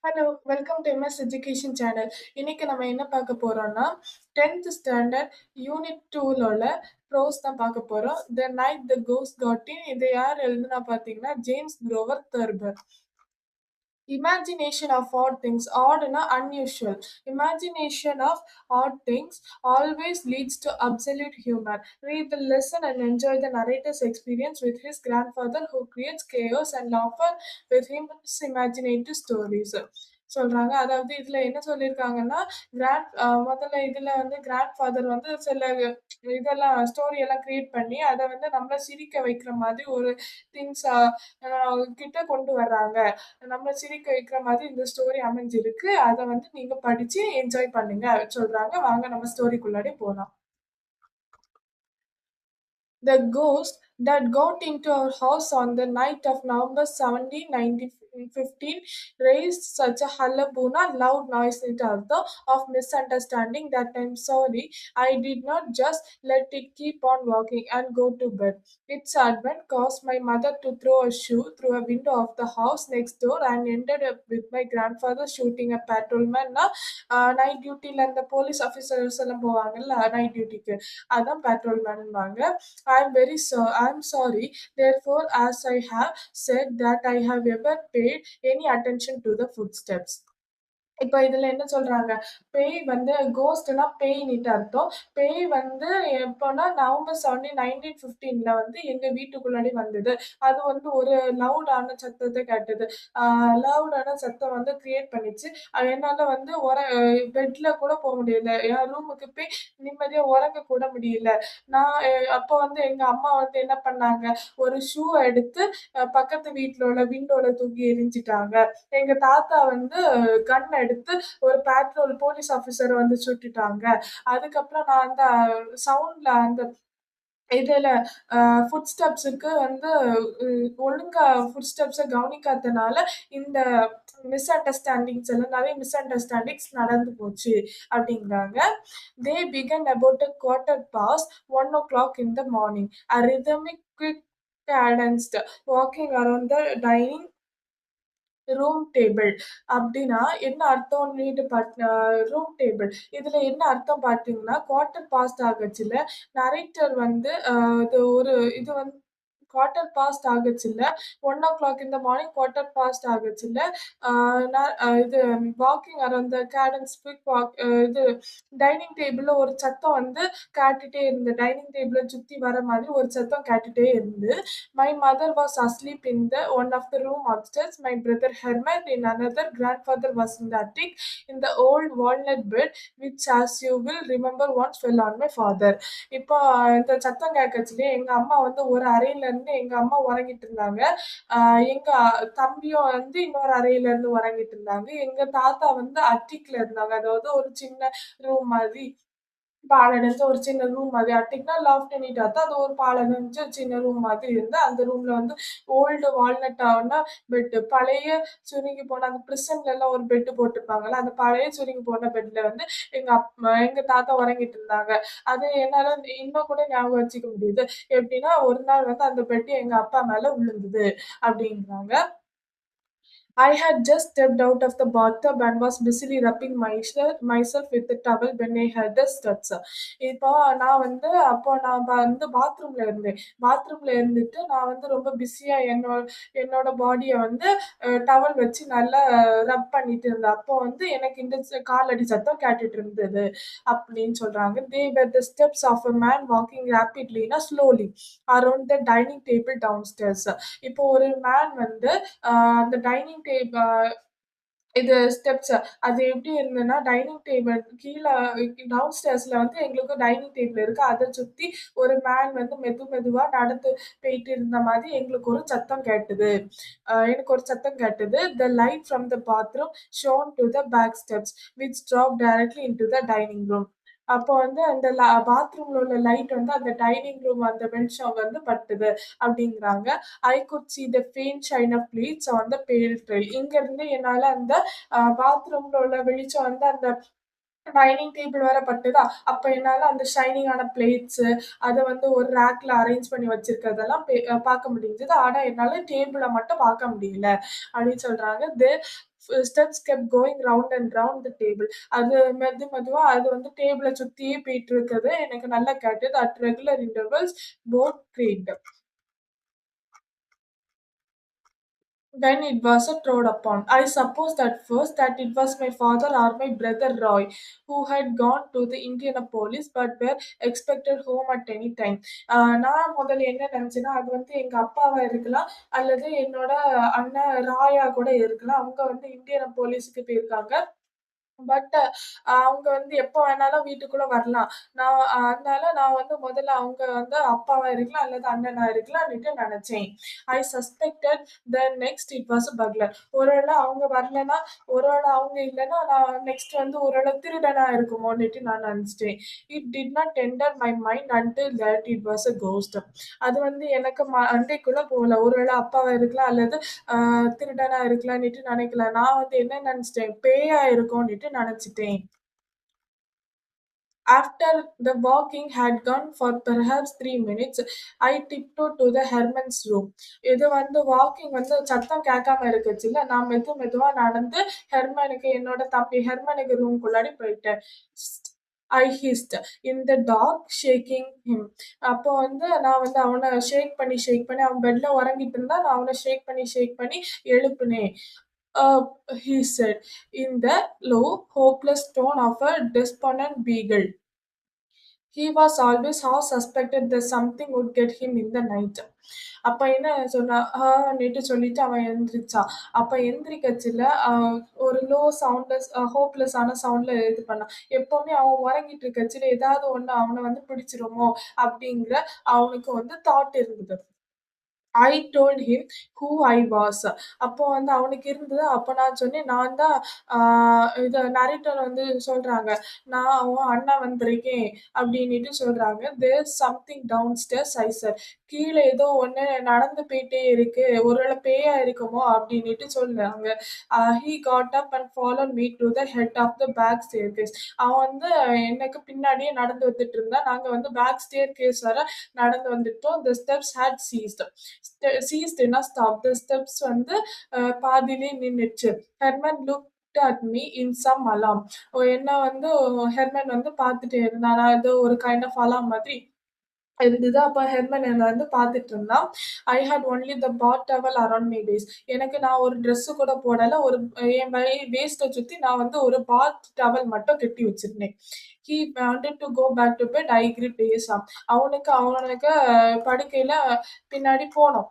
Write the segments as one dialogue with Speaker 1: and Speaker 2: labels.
Speaker 1: Hello! Welcome to MS education channel. இன்னைக்கு நம்ம என்ன பார்க்க போறோம்னா, 10th ஸ்டாண்டர்ட் யூனிட் 2ல உள்ள ப்ரோஸ் தான் பார்க்க போறோம். "The night the ghost got in" இத யார் எழுதுனா பார்த்தீங்கன்னா, James Grover Thurber. Imagination of odd things. Oddனா unusual. Imagination of odd things always leads to absolute humor. Read the lesson and enjoy the narrator's experience with his grandfather who creates chaos and laughter with his imaginative stories. சொல்றாங்க. அதாவது இதுல என்ன சொல்லியிருக்காங்கன்னா, முதல்ல இதுல வந்து grandfather வந்து சில இதெல்லாம் ஸ்டோரி எல்லாம் கிரியேட் பண்ணி, அத வந்து நம்மள சிரிக்க வைக்கிற மாதிரி ஒரு திங்ஸ கிட்ட கொண்டு வர்றாங்க. நம்மள சிரிக்க வைக்கிற மாதிரி இந்த ஸ்டோரி அமைஞ்சிருக்கு. அத வந்து நீங்க படிச்சு என்ஜாய் பண்ணுங்க சொல்றாங்க. வாங்க நம்ம ஸ்டோரிக்குள்ளாடி போலாம். The ghost that got into our house on the night of November 17, 1915 raised such a hullabaloo, loud noise in Tartha of misunderstanding that I'm sorry, I did not just let it keep on walking and go to bed. Its advent caused my mother to throw a shoe through a window of the house next door and ended up with my grandfather shooting a patrolman. Night டியூட்டில இந்த police officers எல்லாம் போவாங்கல்ல night டியூட்டிக்கு அதான் பேட்ரோல்மேன்பாங்க. I'm sorry. Therefore, as I have said that I have ever paid any attention to the footsteps. இப்ப இதுல என்ன சொல்றாங்க, பேய் வந்து கோஸ்ட்னா பேய்ன்னுட்டு அர்த்தம். பேய் வந்து எப்போன்னா நவம்பர் 17, 1915ல வந்து எங்க வீட்டுக்குள்ளாடி வந்தது. அது வந்து ஒரு லவுடான சத்தத்த காட்டுது. லவுடான சத்தம் வந்து கிரியேட் பண்ணிச்சு. என்னால வந்து பெட்ல கூட போ முடியல. என் ரூமுக்கு போய் நிம்மதியா உறங்க கூட முடியல. நான் அப்போ வந்து எங்க அம்மா வந்து என்ன பண்ணாங்க, ஒரு ஷூ எடுத்து பக்கத்து வீட்ல உள்ள விண்டோல தூக்கி எறிஞ்சுட்டாங்க. எங்க தாத்தா வந்து கன் எடுத்து ஒரு போலீஸ் ஆஃபீசர வந்து சுட்டுட்டாங்க. அதுக்கப்புறம் நான் அந்த சவுண்ட்ல அந்த இதுல அ ஃபுட் ஸ்டெப்ஸுக்கு வந்து ஒழுங்கா ஃபுட் ஸ்டெப்ஸ கவனிக்காதனால, இந்த நெறைய மிஸ் அண்டர்ஸ்டாண்டிங்ஸ் நடந்து போச்சு அப்டிங்கிறாங்க. They began about a quarter past 1 o'clock in the morning. A rhythmic quick cadenced walking around the dining room table அப்டின்னா என்ன அர்த்தம்னீட்டு ரூம் டேபிள். இதுல என்ன அர்த்தம் பார்த்தீங்கன்னா, குவார்ட்டர் பாஸ்ட் ஆகச்சுல்ல, நரேட்டர் வந்து இது வந்து குவார்ட்டர் பாஸ்ட் ஆகச்சுல்ல, 1:00 இந்த மார்னிங் குவார்ட்டர் பாஸ்ட் ஆகச்சுல்ல, அ நான் இது walking around the cadence quick walk இது டைனிங் டேபிள்ல ஒரு சத்தம் வந்து கேட்டுட்டே இருந்து டைனிங் டேபிள சுத்தி வர மாதிரி ஒரு சத்தம் கேட்டுட்டே இருந்து. My mother was asleep in the one of the room upstairs, my brother Herman in another, grandfather was in the attic in the old walnut bed, which as you will remember once fell on my father. இப்போ இந்த சத்தம் கேட்கச்சுலயே எங்க அம்மா வந்து ஒரு அறையில இருந்து எங்க அம்மா உறங்கிட்டு இருந்தாங்க. எங்க தம்பியும் வந்து இன்னொரு அறையில இருந்து உறங்கிட்டு இருந்தாங்க. எங்க தாத்தா வந்து அட்டிக்ல இருந்தாங்க. அதாவது ஒரு சின்ன ரூம் மாதிரி. பாழடைஞ்ச ஒரு சின்ன ரூம் மாதிரி. அட்டிக்னா லாஃப்ட்ன்னு அர்த்தம். அது ஒரு பாழடைஞ்ச சின்ன ரூம் மாதிரி இருந்து, அந்த ரூம்ல வந்து ஓல்டு வால்நட்டான பெட்டு. பழைய சுருங்கி போன அந்த பிரிசன்லலாம் ஒரு பெட் போட்டிருப்பாங்கல்ல, அந்த பழைய சுருங்கி போன பெட்ல வந்து எங்க தாத்தா உறங்கிட்டு இருந்தாங்க. அது என்னால இன்னும் கூட ஞாபகம் வச்சுக்க முடியுது. எப்படின்னா, ஒரு நாள் வந்து அந்த பெட் எங்க அப்பா மேல விழுந்தது அப்படிங்கிறாங்க. I had just stepped out of the bathtub and was busily rubbing myself with the towel when I heard the steps. இப்போ நான் வந்து பாத்ரூம்ல இருந்தேன். பாத்ரூம்ல இருந்துட்டு நான் வந்து ரொம்ப பிஸியா என்னோட பாடிய வந்து டவல் வச்சு நல்லா ரப் பண்ணிட்டு இருந்தேன். அப்போ வந்து எனக்கு இந்த காலடி சத்தம் கேட்டுட்டு இருந்தது அப்படின்னு சொல்றாங்க. They were the steps of a man walking rapidly slowly around the dining table downstairs. இப்போ ஒரு மேன் வந்து அந்த டைனிங் இது ஸ்டெப்ஸ் அது எப்படி இருந்ததுன்னா, டைனிங் டேபிள் கீழ டவுன் ஸ்டேர்ஸ்ல வந்து எங்களுக்கு டைனிங் டேபிள் இருக்கு. அத சுத்தி ஒரு மேன் வந்து மெதுவா நடந்து போயிட்டு இருந்த மாதிரி எங்களுக்கு ஒரு சத்தம் கேட்டது. எனக்கு ஒரு சத்தம் கேட்டது. The light from the bathroom shone to the back steps, which dropped directly into the dining room. அப்போ வந்து அந்த பாத்ரூம்ல உள்ள லைட் வந்து அந்த டைனிங் ரூம் அந்த வெளிச்சம் வந்து பட்டுது அப்படிங்கிறாங்க. I could see the faint shine of plates on the pale tray. இங்கருந்து என்னால அந்த பாத்ரூம்ல உள்ள வெளிச்சம் வந்து அந்த டைனிங் டேபிள் வேற பட்டுதா, அப்ப என்னால அந்த ஷைனிங்கான பிளேட்ஸு, அத வந்து ஒரு ரேக்ல அரேஞ்ச் பண்ணி வச்சிருக்கிறதெல்லாம் பார்க்க முடிஞ்சது. ஆனா என்னால டேபிள மட்டும் பார்க்க முடியல அப்படின்னு சொல்றாங்க. Steps kept going round and round the table. அது மெதுவா அது வந்து டேபிள சுத்தியே போயிட்டு இருக்குது. எனக்கு நல்லா கேட்டது. At regular intervals both creaked. When it was trod upon. I supposed at first that it was my father or my brother Roy, who had gone to the Indianapolis but were expected home at any time. நான் முதல்ல என்ன நினைச்சேன்னா, அது வந்து எங்க அப்பாவா இருக்கலாம், அல்லது என்னோட அண்ணன் ராயா கூட இருக்கலாம். அவங்க வந்து இந்தியானாபோலிஸ்க்கு போயிருக்காங்க. பட் அவங்க வந்து எப்ப வேணாலும் வீட்டுக்குள்ள வரலாம். அதனால நான் வந்து முதல்ல அவங்க வந்து அப்பாவா இருக்கலாம் அல்லது அண்ணனா இருக்கலாம்னுட்டு நெனச்சேன். I suspected next it was a burglar. ஒருவேள அவங்க வரலன்னா, ஒருவேள அவங்க இல்லன்னா, நான் நெக்ஸ்ட் வந்து ஒருவேள திருடனா இருக்குமோன்னுட்டு நான் நெனச்சுட்டேன். It did not enter my mind until that it was a ghost. அது வந்து எனக்கு மண்டைக்குள்ள போகல. ஒருவேள அப்பாவா இருக்கலாம் அல்லது அ திருடனா இருக்கலாம்னுட்டு நெனைக்கல. நான் வந்து என்ன நெனச்சுட்டேன், பேயா இருக்கும்னுட்டு நெனச்சுட்டேன். After the walking had gone for perhaps 3 minutes, I tiptoed to the Herman's room. இது வந்து வாக்கிங் வந்து சத்தம் கேட்காம இருக்குச்சுல்ல, நான் மெதுவா நடந்து என்னோட தம்பி ஹெர்மனுக்கு ரூம்குள்ளாடி போயிட்டேன். I hissed in the dark shaking him. அப்போ வந்து நான் வந்து அவன ஷேக் பண்ணி அவன் பெட்ல உறங்கிட்டு இருந்தா, நான் அவன ஷேக் பண்ணி எழுப்புனேன். Uh, he said, in the low, hopeless tone of a despondent beagle. He was always half suspected that something would get him in the night. அப்ப என்ன சொன்னா, நேட்டு சொல்லிட்டு அவன் எந்திரிச்சான். அப்ப எந்திரிக்கச்சுல ஒரு லோ சவுண்ட்லெஸ் ஹோப்லெஸ்ஸான சவுண்ட்ல இது பண்ணான். எப்பவுமே அவன் உறங்கிட்டு இருக்கச்சுல ஏதாவது ஒண்ணு அவன வந்து பிடிச்சிருமோ அப்படிங்கிற அவனுக்கு வந்து தாட் இருந்தது. I told him who I was. அப்போ வந்து அவனுக்கு இருந்தது. அப்ப நான் சொன்னேன், நான் தான் ஆ இத நரேட்டர் வந்து சொல்றாங்க. நான் உன் அண்ணன் வந்திருக்கேன் அப்டின்னுட்டு சொல்றாங்க. There is something downstairs I said. கீழ ஏதோ ஒண்ணு நடந்து போயிட்டே இருக்கு. ஒருவேள பேயா இருக்குமோ அப்டின்னுட்டு சொன்னாங்க. He got up and followed me to the head of the back staircase. அவன் வந்து எனக்கு பின்னாடியே நடந்து வந்துட்டு இருந்தான். நாங்க வந்து பேக் ஸ்டேர்கேஸ் வர நடந்து வந்துட்டோம். The steps had ceased. சீஸ்டுன்னா ஸ்டாப். தி ஸ்டெப்ஸ் வந்து பாதியிலே நின்னுச்சு. Herman looked at me in some alarm. என்ன வந்து ஹெர்மன் வந்து பார்த்துட்டே இருந்தான். நான் ஏதோ ஒரு கைண்ட் ஆஃப் அலார்ம் மாதிரி இருந்தது. அப்ப ஹெர்மன் என்ன வந்து பார்த்துட்டு இருந்தான். I had only the bath towel around my waist. எனக்கு நான் ஒரு ட்ரெஸ் கூட போடல. என் வேஸ்ட்ட சுத்தி நான் வந்து ஒரு பாத் டவல் மட்டும் கட்டி வச்சிருந்தேன். He wanted to go back to bed. I agreed to his arm. அவனுக்கு அவனுக்கு படுக்கையில பின்னாடி போனோம்.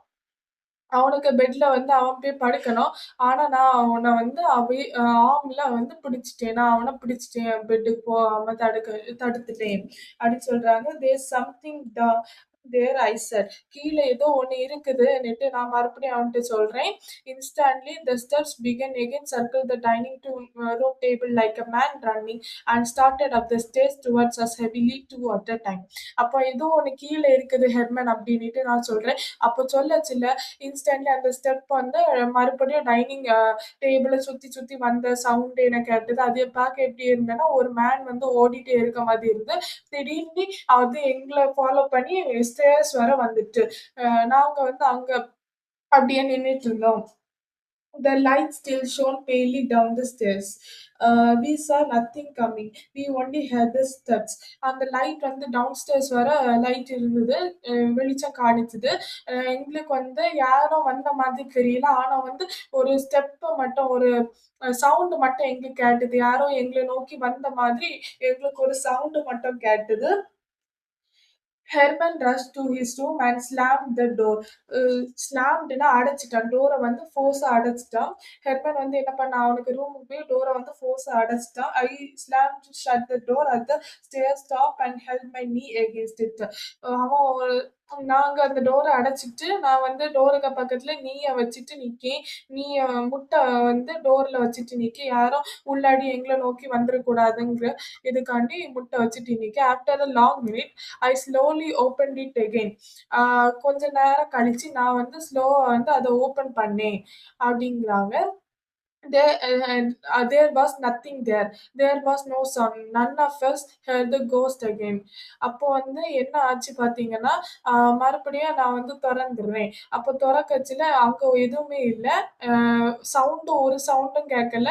Speaker 1: அவனுக்கு பெட்ல வந்து அவன் போய் படுக்கணும். ஆனா, நான் அவன வந்து ஆர்ம்ல வந்து பிடிச்சுட்டேன். நான் அவன பிடிச்சுட்டேன். பெட்டுக்கு போகாம தடுத்துட்டேன். அப்படின்னு சொல்றாங்க. There's something there I said. கீழ ஏதோ ஒண்ணு இருக்குதுன்னுட்டு நான் மறுபடியும் அவன்ட்ட சொல்றேன். Instantly the steps began again circle the dining room table like a man running and started up the stairs towards us heavily 2 at a time. அப்ப ஏதோ ஒண்ணு கீழ இருக்குது ஹெர்மன் அப்படின்னுட்டு நான் சொல்றேன். அப்ப சொல்லச்சுல்ல இன்ஸ்டன்ட்லி அந்த ஸ்டெப் வந்து மறுபடியும் டைனிங் டேபிள சுத்தி சுத்தி வந்த சவுண்ட் எனக்கு கேட்டது. அது பார்க்க எப்படி இருந்ததுன்னா, ஒரு மேன் வந்து ஓடிட்டே இருக்க மாதிரி இருந்தது. திடீர்னு அது எங்கள ஃபாலோ பண்ணி ஸ்டேர்ஸ் வர வந்துட்டு. நாங்க வந்து அங்க அப்படியே நின்னுட்டு இருந்தோம். The light still shone palely down the stairs. We saw nothing coming. We only heard the steps. அந்த லைட் வந்து டவுன் ஸ்டேர்ஸ் வர லைட் இருந்தது. வெளிச்சம் காணிச்சது. எங்களுக்கு வந்து யாரோ வந்த மாதிரி தெரியல. ஆனா வந்து ஒரு ஸ்டெப் மட்டும் ஒரு சவுண்ட் மட்டும் எங்களுக்கு கேட்டது. யாரோ எங்கள நோக்கி வந்த மாதிரி எங்களுக்கு ஒரு சவுண்ட் மட்டும் கேட்டது. Herman rushed to his room and slammed the door. ஸ்லாம்டுன்னா அடைச்சுட்டான். டோர வந்து ஃபோர்ஸா அடைச்சுட்டான். ஹெர்மன் வந்து என்ன பண்ணான், அவனுக்கு ரூமுக்கு போய் டோர வந்து ஃபோர்ஸா அடைச்சுட்டான். I slammed shut the door at the stair top and held my knee against it. அவன் நாங்க அந்த டோர அடைச்சுட்டு, நான் வந்து டோருக்கு பக்கத்துல நீய வச்சுட்டு நிக்கேன். நீய முட்ட வந்து டோர்ல வச்சுட்டு நிக்கேன். யாரும் உள்ளாடி எங்கள நோக்கி வந்துறக்கூடாதுங்கிற இதுக்காண்டி முட்ட வச்சுட்டு நிக்கேன். After a long minute I slowly opened it again. கொஞ்ச நேரம் கழிச்சு நான் வந்து ஸ்லோவா வந்து அத ஓப்பன் பண்ணேன் அப்டிங்கிறாங்க. There was nothing there. There was no sound. None of us heard the ghost again. அப்போ வந்து என்ன ஆச்சு பார்த்தீங்கன்னா, மறுபடியும் நான் வந்து தொறந்துர்றேன். அப்போ தொறக்கச்சுல அங்க எதுவுமே இல்ல. சவுண்டும் ஒரு சவுண்டும் கேட்கல.